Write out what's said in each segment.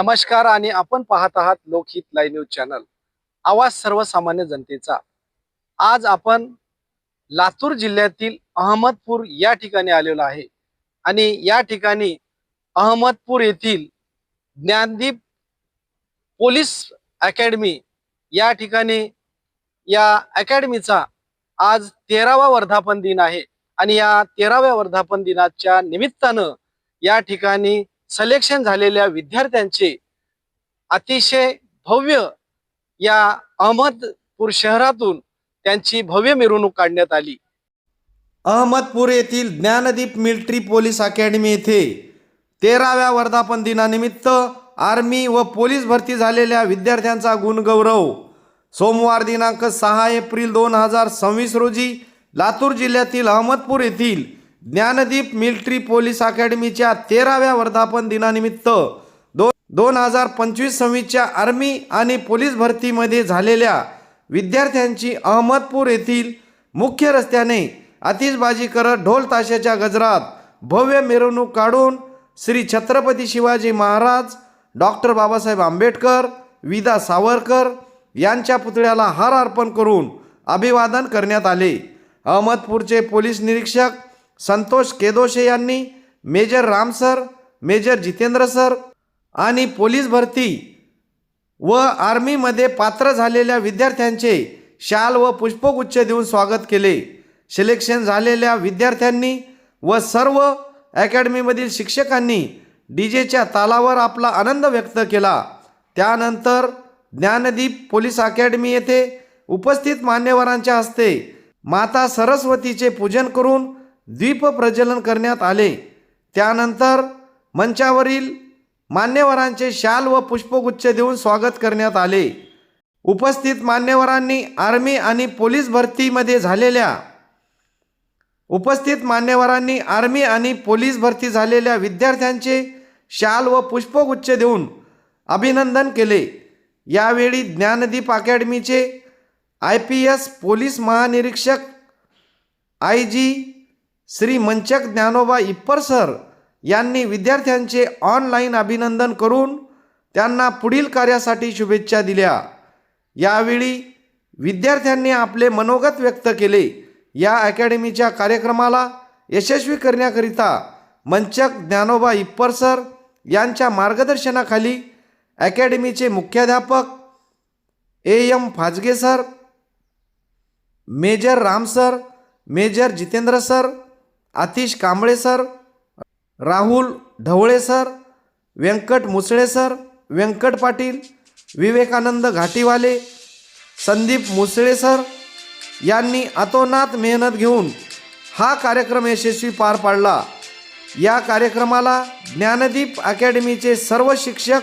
नमस्कार आणि आपण पाहत आहात लोकहित लाईव्ह न्यूज चॅनल, आवाज सर्वसामान्य जनतेचा। आज आपण लातूर जिल्ह्यातील अहमदपूर या ठिकाणी आलेलो आहे आणि या ठिकाणी अहमदपूर येथील ज्ञानदीप पोलीस अकॅडमी या ठिकाणी या अकॅडमीचा आज 13वा वर्धापन दिन आहे आणि या 13व्या वर्धापन दिनाच्या निमित्तानं या ठिकाणी सिलेक्शन झालेल्या विद्यार्थ्यांचे अतिशय भव्य या अहमदपूर शहरातून त्यांची भव्य मिरवणूक काढण्यात आली। अहमदपूर येथील ज्ञानदीप मिलिटरी पोलीस अकॅडमी येथे 13व्या वर्धापन दिनानिमित्त आर्मी व पोलीस भरती झालेल्या विद्यार्थ्यांचा गुणगौरव सोमवार दिनांक 6 एप्रिल 2026 रोजी लातूर जिल्ह्यातील अहमदपूर येथील ज्ञानदीप मिलिटरी पोलीस अकॅडमीच्या 13व्या वर्धापन दिनानिमित्त 2025-26च्या आर्मी आणि पोलीस भरतीमध्ये झालेल्या विद्यार्थ्यांची अहमदपूर येथील मुख्य रस्त्याने आतिषबाजी करत ढोल ताशाच्या गजरात भव्य मिरवणूक काढून श्री छत्रपती शिवाजी महाराज, डॉक्टर बाबासाहेब आंबेडकर, विदा सावरकर यांच्या पुतळ्याला हार अर्पण करून अभिवादन करण्यात आले। अहमदपूरचे पोलीस निरीक्षक संतोष केदोशे यांनी major Ram sir, major Jitendra sir आणि पोलीस भरती व आर्मीमध्ये पात्र झालेल्या विद्यार्थ्यांचे शाल व पुष्पगुच्छ देऊन स्वागत केले। सिलेक्शन झालेल्या विद्यार्थ्यांनी व सर्व अकॅडमीमधील शिक्षकांनी डीजेच्या तालावर आपला आनंद व्यक्त केला। त्यानंतर ज्ञानदीप पोलीस अकॅडमी येथे उपस्थित मान्यवरांच्या हस्ते माता सरस्वतीचे पूजन करून दीप प्रज्वलन करण्यात आले। त्यानंतर मंचावरील मान्यवरांचे शाल व पुष्पगुच्छ देऊन स्वागत करण्यात आले। उपस्थित मान्यवरांनी आर्मी आणि पोलीस भरती झालेल्या विद्यार्थ्यांचे शाल व पुष्पगुच्छ देऊन अभिनंदन केले। यावेळी ज्ञानदीप अकॅडमीचे IPS पोलीस महानिरीक्षक IG श्री मंचक ज्ञानोबा इप्पर सर यांनी विद्यार्थ्यांचे ऑनलाईन अभिनंदन करून त्यांना पुढील कार्यासाठी शुभेच्छा दिल्या। यावेळी विद्यार्थ्यांनी आपले मनोगत व्यक्त केले। या अकॅडमीच्या कार्यक्रमाला यशस्वी करण्याकरिता मंचक ज्ञानोबा इप्पर सर यांच्या मार्गदर्शनाखाली अकॅडमीचे मुख्याध्यापक AM Fajge sir, major Ram sir, major Jitendra sir, Atish Kamble sir, Rahul Dhawale sir, Vyankat Musale sir, Vyankat Patil, Vivekanand Ghatiwale, Sandeep Musale sir यांनी अतोनात मेहनत घेऊन हा कार्यक्रम यशस्वी पार पाडला। या कार्यक्रमाला ज्ञानदीप अकॅडमीचे सर्व शिक्षक,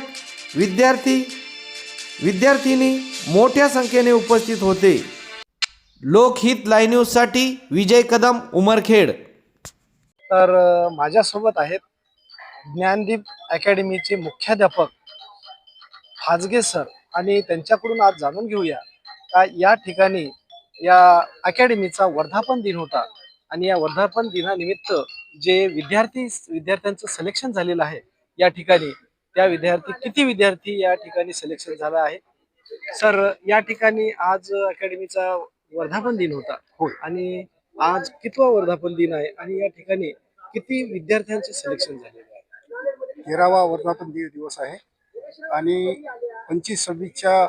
विद्यार्थिनी मोठ्या संख्येने उपस्थित होते। लोकहित लाईव्ह न्यूजसाठी विजय कदम, उमरखेड। तर माझ्यासोबत आहेत ज्ञानदीप अकॅडमीचे मुख्याध्यापक फाजगे सर आणि त्यांच्याकडून आज जाणून घेऊया का या ठिकाणी या अकॅडमीचा वर्धापन दिन होता आणि या वर्धापन दिनानिमित्त जे विद्यार्थ्यांचं सिलेक्शन झालेलं आहे या ठिकाणी, त्या किती विद्यार्थी या ठिकाणी सिलेक्शन झाला आहे। सर, या ठिकाणी आज अकॅडमीचा वर्धापन दिन होता आणि आज कितवा वर्धापन दिन आहे आणि या ठिकाणी किती विद्यार्थ्यांचे सिलेक्शन झालेले आहे? 13वा वर्धापन दिवस आहे आणि 25-26च्या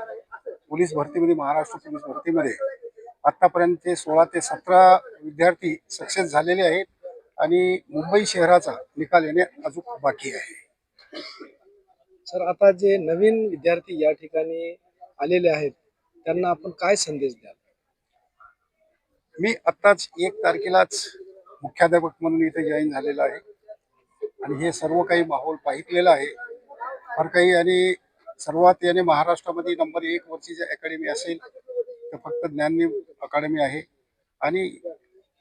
पोलीस भरतीमध्ये, महाराष्ट्र पोलीस भरतीमध्ये आतापर्यंत 16 ते 17 विद्यार्थी सक्सेस झालेले आहेत आणि मुंबई शहराचा निकाल येणे अजून बाकी आहे। सर, आता जे नवीन विद्यार्थी या ठिकाणी आलेले आहेत त्यांना आपण काय संदेश द्याल? मी आत्ताच 1 तारखेलाच मुख्याध्यापक म्हणून इथे जॉईन झालेला आहे आणि हे सर्व काही माहोल पाहितलेला आहे फार काही। आणि सर्वात याने महाराष्ट्रामध्ये नंबर 1 वरची जी अकॅडमी असेल तर फक्त ज्ञानदीप अकॅडमी आहे आणि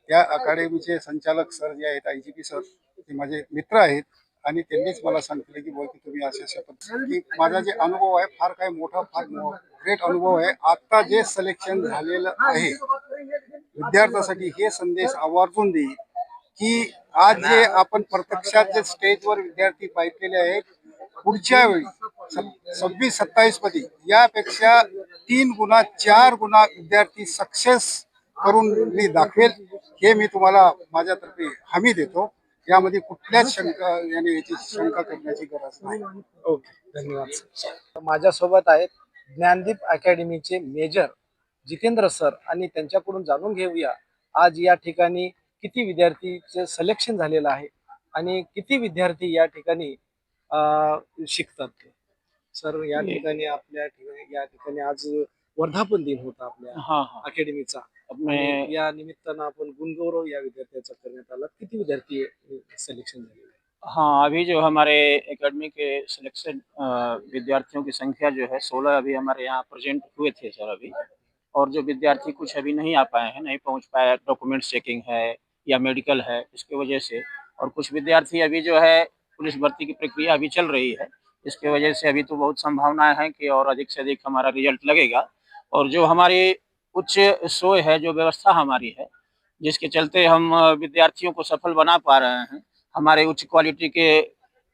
या अकॅडमीचे संचालक सर जे आहेत, IGP सर, ते माझे मित्र आहेत आणि त्यांनीच मला सांगितलं की की तुम्ही अशा पद्धतीने, माझा जे अनुभव आहे फार काही मोठा, फार ग्रेट अनुभव आहे। आता जे सिलेक्शन झालेलं आहे विद्यार्थ्यांसाठी हे संदेश आवर्जून देईल की आज जे आपण प्रत्यक्षात जे स्टेजवर विद्यार्थी पाहिलेले आहेत, पुढच्या वेळी 26-27 मध्ये यापेक्षा 3 गुणा 4 गुणा विद्यार्थी सक्सेस करून मी दाखवेल, हे मी तुम्हाला माझ्यातर्फे हमी देतो. यामध्ये कुठल्याच याची शंका करण्याची गरज नाही. ओके, धन्यवाद सर. माझ्यासोबत आहेत ज्ञानदीप अकॅडमीचे मेजर जितेंद्र सर आणि त्यांच्याकडून जाणून घेऊया आज या ठिकाणी किती विद्यार्थीचे सिलेक्शन झालेलं आहे आणि किती विद्यार्थी या ठिकाणी शिकतात ते. सर, या ठिकाणी या ठिकाणी आज वर्धापन दिन होता आपल्या हाँ हाँ अकॅडमीचा. मैं आणि या निमित्तानं आपण गुणगौरव या विद्यार्थ्याचा करण्यात आला. किती विद्यार्थी सिलेक्शन झालेले आहेत? हाँ, अभी जो हमारे एकेडमी के सिलेक्शन विद्यार्थियों की संख्या जो है 16 अभी हमारे यहाँ प्रेजेंट हुए थे सर अभी। और जो विद्यार्थी कुछ अभी नहीं आ पाए हैं, नहीं पहुँच पाए, डॉक्यूमेंट्स चेकिंग है या मेडिकल है, इसकी वजह से। और कुछ विद्यार्थी अभी जो है पुलिस भर्ती की प्रक्रिया अभी चल रही है, इसके वजह से अभी तो बहुत संभावनाएं हैं कि और अधिक से अधिक हमारा रिजल्ट लगेगा। और जो हमारी उच्च सोच है, जो व्यवस्था हमारी है, जिसके चलते हम विद्यार्थियों को सफल बना पा रहे हैं, हमारे उच्च क्वालिटी के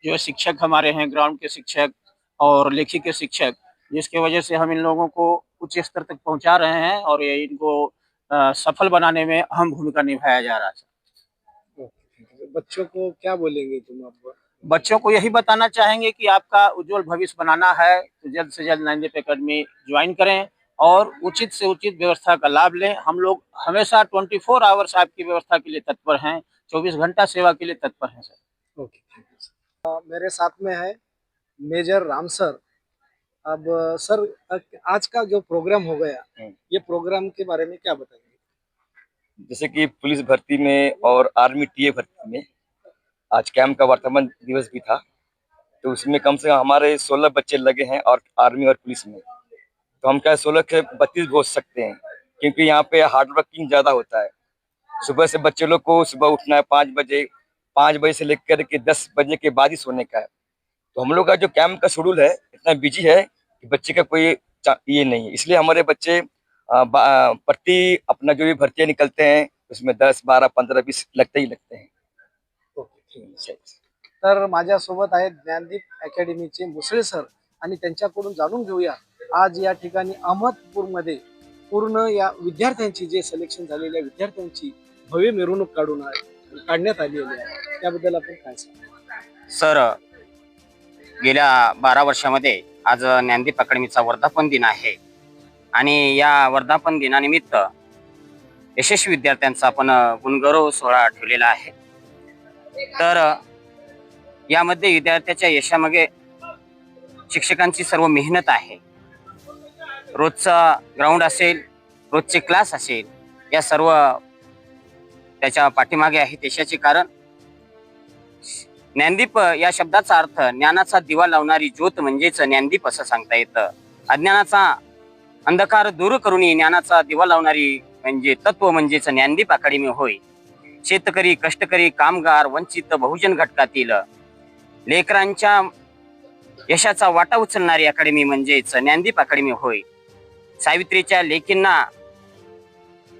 जो शिक्षक हमारे हैं, ग्राउंड के शिक्षक और लेखी के शिक्षक, जिसके वजह से हम इन लोगों को उच्च स्तर तक पहुंचा रहे हैं और ये इनको सफल बनाने में अहम भूमिका निभाया जा रहा है। बच्चों को क्या बोलेंगे तुम अब? बच्चों को यही बताना चाहेंगे कि आपका उज्जवल भविष्य बनाना है तो जल्द से जल्द ज्ञानदीप एकेडमी ज्वाइन करें और उचित से उचित व्यवस्था का लाभ लें। हम लोग हमेशा 24 आवर्स आपकी व्यवस्था के लिए तत्पर हैं, 24 घंटा सेवा के लिए तत्पर हैं sir. Okay, thank you sir. मेरे साथ में है मेजर राम सर. अब सर, आज का जो प्रोग्राम हो गया, ये प्रोग्राम के बारे में क्या बताएंगे? जैसे कि पुलिस भर्ती में और आर्मी टीए भर्ती में आज कैंप का वर्तमान दिवस भी था, तो उसमें कम से कम हमारे 16 बच्चे लगे हैं और आर्मी और पुलिस में। तो हम क्या 16 के 32 बोल सकते हैं, क्योंकि यहाँ पे हार्ड वर्किंग ज़्यादा होता है। सुबह से बच्चे लोग को सुबह उठना है 5 बजे से लेकर के 10 बजे के बाद ही सोने का है। तो हम लोग का जो कैंप का शेड्यूल है इतना बिजी है कि बच्चे का कोई ये नहीं है। इसलिए हमारे बच्चे प्रति अपना जो भी भर्तियाँ निकलते हैं उसमें 10, 12, 15, 20 लगते ही लगते हैं। तर माझ्यासोबत आहेत ज्ञानदीप अकॅडमीचे मुसळे सर आणि त्यांच्याकडून जाणून घेऊया आज या ठिकाणी अहमदपूरमध्ये पूर्ण या विद्यार्थ्यांची जे सिलेक्शन झालेल्या विद्यार्थ्यांची भव्य मिरवणूक काढण्यात आलेली आहे, त्याबद्दल आपण काय सांगू? सर, गेल्या 12 वर्षामध्ये आज ज्ञानदीप अकॅडमीचा वर्धापन दिन आहे आणि या वर्धापन दिनानिमित्त यशस्वी विद्यार्थ्यांचा आपण गुणगौरव सोहळा ठेवलेला आहे. तर यामध्ये विद्यार्थ्याच्या यशामागे शिक्षकांची सर्व मेहनत आहे. रोजचा ग्राउंड असेल, रोजचे क्लास असेल, या सर्व त्याच्या पाठीमागे आहे. यशाचे कारण ज्ञानदीप या शब्दाचा अर्थ ज्ञानाचा दिवा लावणारी ज्योत म्हणजेच ज्ञानदीप असं सांगता येतं. अज्ञानाचा अंधकार दूर करून ज्ञानाचा दिवा लावणारी म्हणजे तत्व म्हणजेच ज्ञानदीप अकॅडमी होय. शेतकरी, कष्टकरी, कामगार, वंचित बहुजन घटकातील लेकरांच्या यशाचा वाटा उचलणारी अकॅडमी म्हणजेच ज्ञानदीप अकॅडमी होय. सावित्रीच्या लेकींना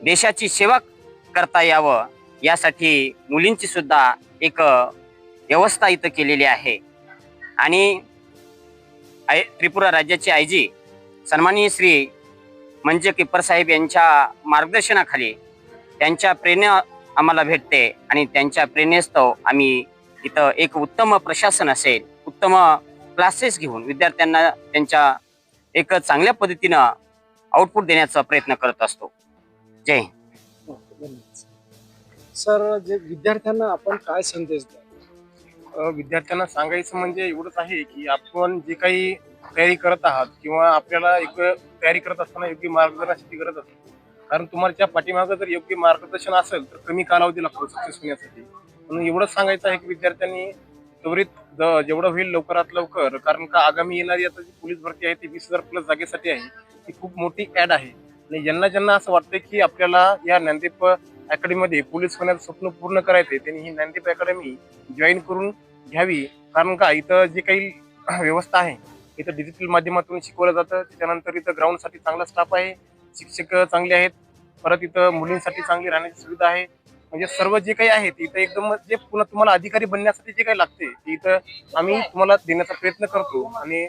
देशाची सेवा करता यावं यासाठी मुलींची सुद्धा एक व्यवस्था इथं केलेली आहे. आणि त्रिपुरा राज्याचे आयजी सन्माननीय श्री मंजे किप्पर साहेब यांच्या मार्गदर्शनाखाली त्यांच्या प्रेरणा आम्हाला भेटते आणि त्यांच्या प्रेरणेस्तव आम्ही इथं एक उत्तम प्रशासन असेल, उत्तम क्लासेस घेऊन विद्यार्थ्यांना त्यांच्या एक चांगल्या पद्धतीनं आउटपुट देण्याचा प्रयत्न करत असतो. जय हिंद. सर, जे विद्यार्थ्यांना आपण काय संदेश द्या? विद्यार्थ्यांना सांगायचं म्हणजे एवढंच आहे की आपण जे काही तयारी करत आहात किंवा आपल्याला एक तयारी करत असताना योग्य मार्गदर्शनाची गरज असते. कारण तुम्हाला पाठीमागं जर योग्य मार्गदर्शन असेल तर कमी कालावधी लागतो सक्सेस होण्यासाठी. म्हणून एवढंच सांगायचं आहे की विद्यार्थ्यांनी त्वरित जेवढं होईल लवकरात लवकर, कारण का आगामी येणारी आता जी पोलीस भरती आहे ती 20,000+ जागेसाठी आहे. ती खूप मोठी ऍड आहे आणि ज्यांना असं वाटतं की आपल्याला या ज्ञानदीप अकॅडमीमध्ये पोलीस होण्याचं स्वप्न पूर्ण करायचंय त्यांनी ही ज्ञानदीप अकॅडमी जॉईन करून घ्यावी. कारण का इथं जे काही व्यवस्था आहे इथं डिजिटल माध्यमातून शिकवलं जातं. त्याच्यानंतर इथं ग्राउंडसाठी चांगला स्टाफ आहे, शिक्षक चांगले आहेत, परत इथं मुलींसाठी चांगली राहण्याची सुविधा आहे. म्हणजे सर्व जे काही आहे इथं एकदम जे पुन्हा तुम्हाला अधिकारी बनण्यासाठी जे काही लागते ते इथं आम्ही तुम्हाला देण्याचा प्रयत्न करतो. आणि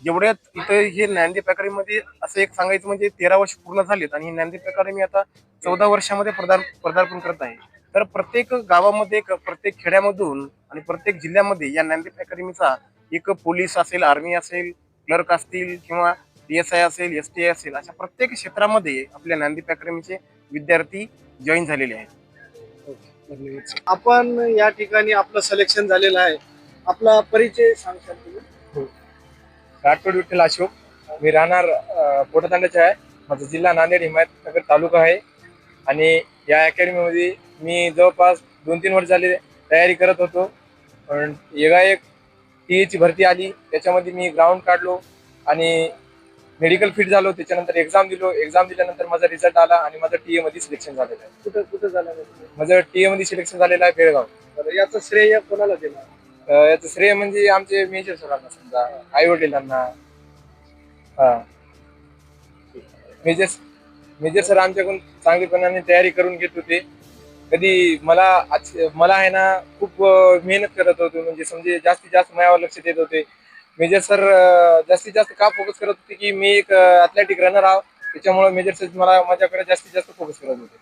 जेवढ्यात इथं हे ज्ञानदीप अकॅडमीमध्ये असं एक सांगायचं म्हणजे 13 वर्ष पूर्ण झालेत आणि ही ज्ञानदीप अकॅडमी आता 14 वर्षामध्ये पदार्पण करत आहे. तर प्रत्येक गावामध्ये प्रत्येक खेड्यामधून आणि प्रत्येक जिल्ह्यामध्ये या ज्ञानदीप अकॅडमीचा एक पोलीस असेल, आर्मी असेल, क्लर्क असतील किंवा PSI असेल, STI असेल, अशा प्रत्येक क्षेत्रामध्ये आपल्या ज्ञानदीप अकॅडमीचे विद्यार्थी जॉईन झालेले आहेत. धन्यवाद. आपण या ठिकाणी आपलं सिलेक्शन झालेलं आहे. आपला परिचय सांगशाल तुम्ही? राठोड विठ्ठल अशोक. मी राहणार पोटातांड्याचा आहे. माझा जिल्हा नांदेड, हिमायतनगर तालुका आहे. आणि या अकॅडमीमध्ये मी जवळपास 2-3 वर्ष झाले तयारी करत होतो. पण एकाएक TA ची भरती आली. त्याच्यामध्ये मी ग्राउंड काढलो आणि मेडिकल फिट झालो. त्याच्यानंतर एक्झाम दिल्यानंतर माझा रिझल्ट आला आणि माझं TA मध्ये सिलेक्शन झालेलं आहे. कुठं झालं? माझं TA मध्ये सिलेक्शन झालेलं आहे बेळगाव. तर याचं श्रेय कोणाला देणार? याचं श्रेय म्हणजे आमचे मेजर सरांना, समजा आई वडिलांना. मेजर सर आमच्याकडून चांगल्यापणाने तयारी करून घेत होते. कधी मला आहे ना खूप मेहनत करत होतो, म्हणजे समजे जास्तीत जास्त माझ्यावर लक्ष देत होते. मेजर सर जास्तीत जास्त का फोकस करत होते की मी एक ॲथलेटिक रनर आहो, त्याच्यामुळे मेजर सर मला माझ्याकडे जास्तीत जास्त फोकस करत होते.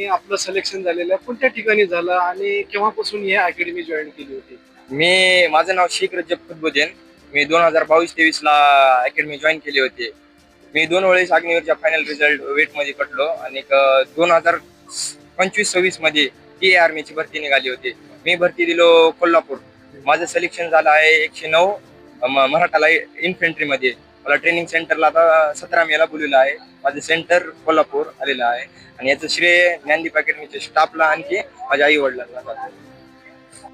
आपलं सिलेक्शन झालेलं आहे, कोणत्या ठिकाणी झालं आणि केव्हापासून ही अकॅडमी जॉईन केली होती? माझं नाव शेख रजब खुदबुद्दीन. मी 2022-23 ला अकॅडमी जॉईन केली होती. मी 2 वेळेस अग्निवीरच्या फायनल रिझल्ट वेटमध्ये कटलो आणि 2025-26 मध्ये TA आर्मीची भरती निघाली होती. मी भरती दिलो कोल्हापूर. माझं सिलेक्शन झालं आहे 109 मराठाला इन्फेंट्रीमध्ये. मला ट्रेनिंग सेंटरला आता 17 मेला बोलवलं आहे. माझं सेंटर कोल्हापूर आलेलं आहे आणि याचं श्रेय ज्ञानदीप अकॅडमीच्या स्टाफला आणखी माझ्या आई वडिलांना जातं.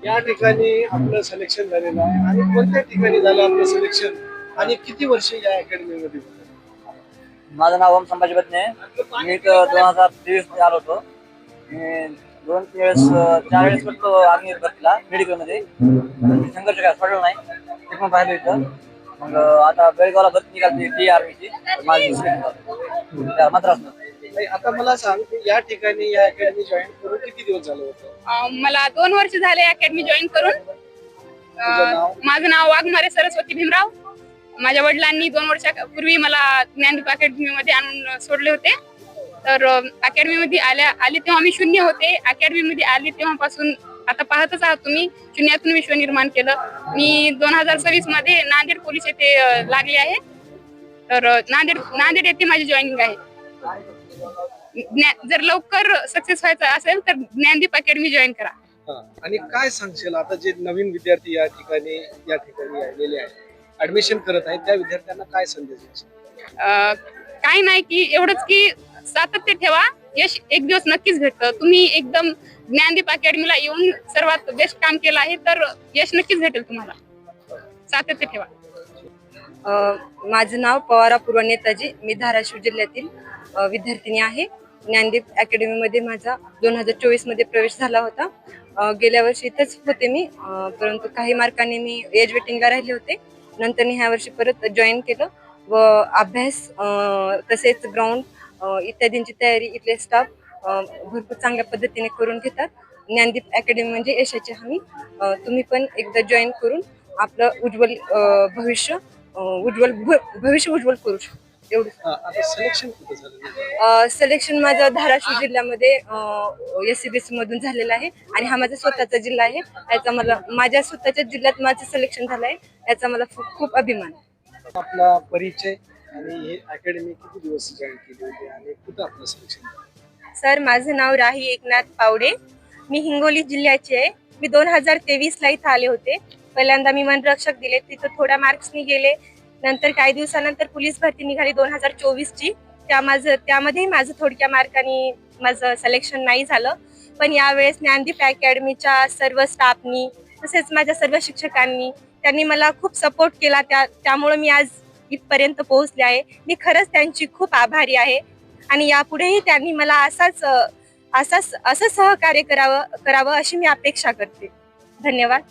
या ठिकाणी आपलं सिलेक्शन झालेलं आहे आणि कोणत्या ठिकाणी झालं आपलं सिलेक्शन आणि किती वर्ष या अकॅडमीमध्ये होते? माझं नाव ओम संभाजी बदने. मी 2023 मध्ये आलो होतो. मी 4 वेळेस करतो अग्निवीर भरतीला मेडिकलमध्ये. संघर्ष काय सोडलं नाही, ते पण पाहिलं इथं. मग आता बेळगावला भरती निघाली TA आर्मीची. माझी मद्रासनं. आता मला सांग, या ठिकाणी या अकॅडमी जॉईन करून किती दिवस झाले होते? मला 2 वर्ष झाले अकॅडमी जॉईन करून. माझं नाव वाघमारे सरस्वती भीमराव. माझ्या वडिलांनी 2 वर्षापूर्वी मला ज्ञानदीप अकॅडमी मध्ये आणून सोडले होते. तर अकॅडमी मध्ये आले तेव्हा मी शून्य होते. अकॅडमी मध्ये आले तेव्हापासून आता पाहतच आहात तुम्ही, शून्यातून विश्व निर्माण केलं. मी 2026 मध्ये नांदेड पोलीस येथे लागले आहे. तर नांदेड येथे माझी जॉईनिंग आहे. जर लवकर सक्सेस व्हायचं असेल तर ज्ञानदीप अकॅडमी जॉईन करा. आणि काय सांगशील आता जे नवीन विद्यार्थी या ठिकाणी आलेले आहेत, ऍडमिशन करत आहेत, त्या विद्यार्थ्यांना काय संदेश देशील? काय नाही की एवढंच की सातत्य ठेवा, यश एक दिवस नक्कीच भेटतं. तुम्ही एकदम ज्ञानदीप अकॅडमीला येऊन सर्वात बेस्ट काम केलं आहे तर यश नक्कीच भेटेल तुम्हाला. सातत्य ठेवा. माझं नाव पवारा पूर्व नेताजी. मी धाराशिव जिल्ह्यातील विद्यार्थिनी आहे. ज्ञानदीप अकॅडमीमध्ये माझा 2024 मध्ये प्रवेश झाला होता. गेल्या वर्षी इथंच होते मी, परंतु काही मार्कांनी मी एज वेटिंगला राहिले होते. नंतर ह्या वर्षी परत जॉईन केलं व अभ्यास तसेच ग्राउंड इत्यादींची तयारी इथले स्टाफ भरपूर चांगल्या पद्धतीने करून घेतात. ज्ञानदीप अकॅडमी म्हणजे यशाची हमी. तुम्ही पण एकदा जॉईन करून आपलं भविष्य उज्ज्वल करू शकतो. आता सिलेक्शन कुठं झालं? सिलेक्शन माझं धाराशिव जिल्ह्यामध्ये SCBC मधून झालेलं आहे आणि हा माझा स्वतःचा जिल्हा आहे. माझ्या स्वतःच्या जिल्ह्यात माझं सिलेक्शन झालं आहे, याचा मला खूप अभिमान आहे. आपला परिचय आणि हे अकॅडमी किती दिवस जॉईन केली होती आणि कुठं आपलं सिलेक्शन? सर, माझं नाव राही एकनाथ पावडे. मी हिंगोली जिल्ह्याची आहे. मी 2023 ला इथं आले होते. पहिल्यांदा मी वनरक्षक दिले, तिथं थोड्या मार्क्सनी गेले. नंतर काही दिवसानंतर पोलीस भरती निघाली 2024 ची. त्यामध्ये माझं थोडक्या मार्कांनी माझं सिलेक्शन नाही झालं. पण यावेळेस ज्ञानदीप अकॅडमीच्या सर्व स्टाफनी तसेच माझ्या सर्व शिक्षकांनी त्यांनी मला खूप सपोर्ट केला. त्यामुळे मी आज इथपर्यंत पोहोचले आहे. मी खरंच त्यांची खूप आभारी आहे आणि यापुढेही त्यांनी मला असं सहकार्य करावं अशी मी अपेक्षा करते. धन्यवाद.